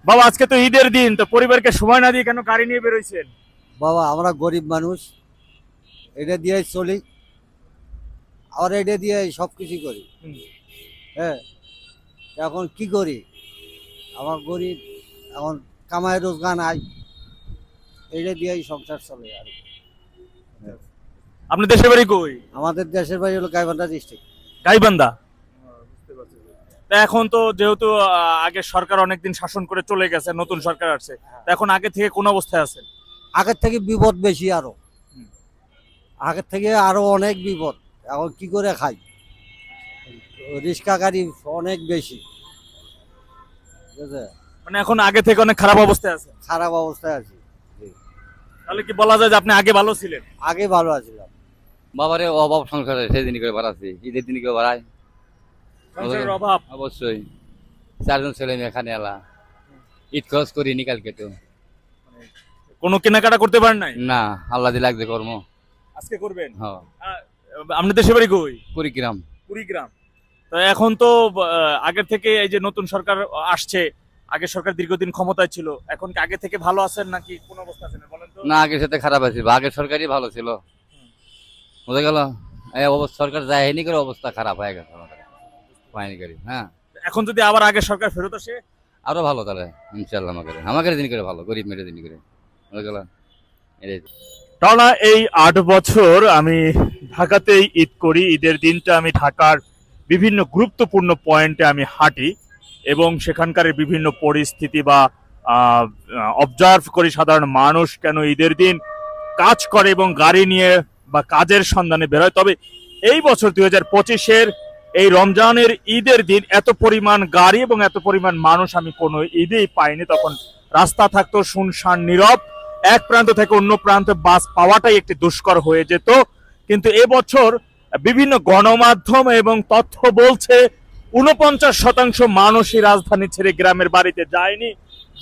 বাবা আজকে তো ঈদের দিন, তো পরিবারকে সময় না দিয়ে কেন গাড়ি নিয়ে বেরোইছেন? বাবা আমরা গরিব মানুষ, এটা দিয়ে চলি আর এটা দিয়ে সবকিছু করি। হ্যাঁ, এখন কি করি, আমার গরিব, এখন কামাই রোজগার নাই, এটা দিয়েই সংসার চলে। আর আপনি দেশের বাড়ি কই? আমাদের দেশের বাড়ি হলো গাইবান্ধা ডিস্ট্রিক্ট। গাইবান্ধা। তা এখন তো যেহেতু আগে সরকার অনেকদিন শাসন করে চলে গেছে, নতুন সরকার আসছে, তা এখন আগে থেকে কোন অবস্থায় আছেন? আগের থেকে বিপদ বেশি, আরো আগের থেকে আরো অনেক বিপদ। এখন কি করে খাই, রিক্সা গাড়ি অনেক বেশি, ঠিক আছে? মানে এখন আগে থেকে অনেক খারাপ অবস্থায় আছে। খারাপ অবস্থায় আছি। তাহলে কি বলা যায় যে আপনি আগে ভালো ছিলেন? আগে ভালো আছিলাম। বাবারে অভাব সংসারে সেদিন করে বাড়াচ্ছি, ঈদের দিন কেউ বাড়ায় সংসারের অভাব অবশ্যই। 4 জন ছেলে মেয়ে এখানে এলা, ঈদ খরচ করিনি কালকে তো। কোনো কেনাকাটা করতে পারেন নাই? না, আল্লাহ দিয়ে লাগবে কর্ম। আজকে করবেন? হ্যাঁ। আপনি দেশের বাড়ি কই? কুড়িগ্রাম। কুড়িগ্রাম। তো এখন তো আগের থেকে এই যে নতুন সরকার আসছে, আগে সরকার দীর্ঘদিন ক্ষমতায় ছিল, এখন কি আগে থেকে ভালো আছেন নাকি কোন অবস্থা আছেন বলেন তো? না, আগের সাথে খারাপ আছে, আগের সরকারই ভালো ছিল, বুঝা গেল। এই অবস্থা সরকার যায়নি করে অবস্থা খারাপ হয়ে গেছে আমাদের পায়নি করি। হ্যাঁ, এখন যদি আবার আগে সরকার ফেরত আসে আরো ভালো তাহলে ইনশাল্লাহ। আমাদের দিন করে ভালো, গরিব মেয়েদের দিন করে, বুঝা গেল। টানা এই 8 বছর আমি ঢাকাতেই ঈদ করি। ঈদের দিনটা আমি ঢাকার বিভিন্ন গুরুত্বপূর্ণ পয়েন্টে আমি হাঁটি এবং সেখানকার বিভিন্ন পরিস্থিতি বা অবজার্ভ করি সাধারণ মানুষ কেন ঈদের দিন কাজ করে এবং গাড়ি নিয়ে বা কাজের সন্ধানে বেরোয়। তবে এই বছর 2025-এর এই রমজানের ঈদের দিন এত পরিমাণ গাড়ি এবং এত পরিমাণ মানুষ আমি কোনো ঈদেই পাইনি। তখন রাস্তা থাকতো শুনশান নীরব, এক প্রান্ত থেকে অন্য প্রান্তে বাস পাওয়াটাই একটি দুষ্কর হয়ে যেত। কিন্তু এবছর বিভিন্ন গণমাধ্যম এবং তথ্য বলছে 49% মানুষই রাজধানী ছেড়ে গ্রামের বাড়িতে যায়নি,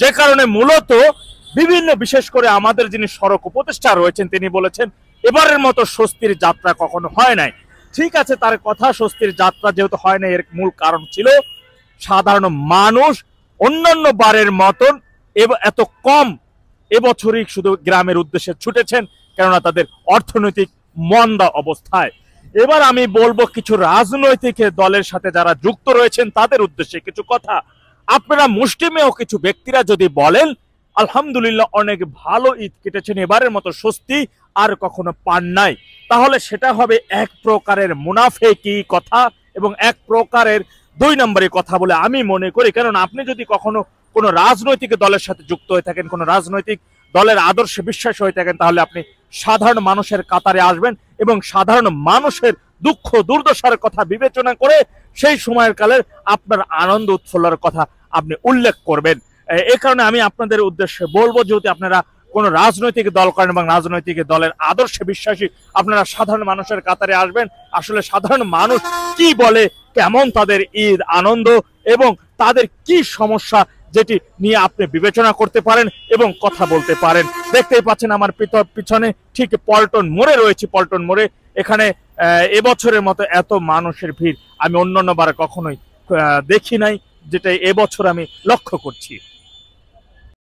যে কারণে মূলত বিভিন্ন বিশেষ করে আমাদের যিনি সড়ক উপদেষ্টা রয়েছেন তিনি বলেছেন এবারের মতো স্বস্তির যাত্রা কখনো হয় নাই। ঠিক আছে, তার কথা, স্বস্তির যাত্রা যেহেতু হয় না, এর মূল কারণ ছিল সাধারণ মানুষ অন্যান্য বারের মতন এত কম এবছরই শুধু গ্রামের উদ্দেশ্যে ছুটেছেন, কেননা তাদের অর্থনৈতিক মন্দা অবস্থায়। এবার আমি বলবো কিছু রাজনৈতিক দলের সাথে যারা যুক্ত রয়েছেন তাদের উদ্দেশ্যে কিছু কথা। আপনারা মুষ্টিমেয় কিছু ব্যক্তিরা যদি বলেন আলহামদুলিল্লাহ অনেক ভালো ঈদ কেটেছেন, এবারের মতো স্বস্তি আর কখনো পান নাই, তাহলে সেটা হবে এক প্রকারের মুনাফেকি কথা এবং এক প্রকারের 2 নম্বরী কথা বলে আমি মনে করি। কারণ আপনি যদি কখনো কোনো রাজনৈতিক দলের সাথে যুক্ত হয়ে থাকেন, কোনো রাজনৈতিক দলের আদর্শে বিশ্বাস হয়ে থাকেন, তাহলে আপনি সাধারণ মানুষের কাতারে আসবেন এবং সাধারণ মানুষের দুঃখ দুর্দশার কথা বিবেচনা করে সেই সময়ের কালের আপনার আনন্দ উৎফুল্লার কথা আপনি উল্লেখ করবেন। এই কারণে আমি আপনাদের উদ্দেশ্যে বলবো, যেহেতু আপনারা কোন রাজনৈতিক দল করেন এবং রাজনৈতিক দলের আদর্শে বিশ্বাসী, আপনারা সাধারণ মানুষের কাতারে আসবেন। আসলে সাধারণ মানুষ কি বলে, কেমন তাদের ঈদ আনন্দ এবং তাদের কি সমস্যা, যেটি নিয়ে আপনি বিবেচনা করতে পারেন এবং কথা বলতে পারেন। দেখতেই পাচ্ছেন আমার পিছনে ঠিক পল্টন মোড়ে রয়েছে। পল্টন মোড়ে এখানে এবছরের মতো এত মানুষের ভিড় আমি অন্যান্য বার কখনোই দেখি নাই, যেটা এবছর আমি লক্ষ্য করছি।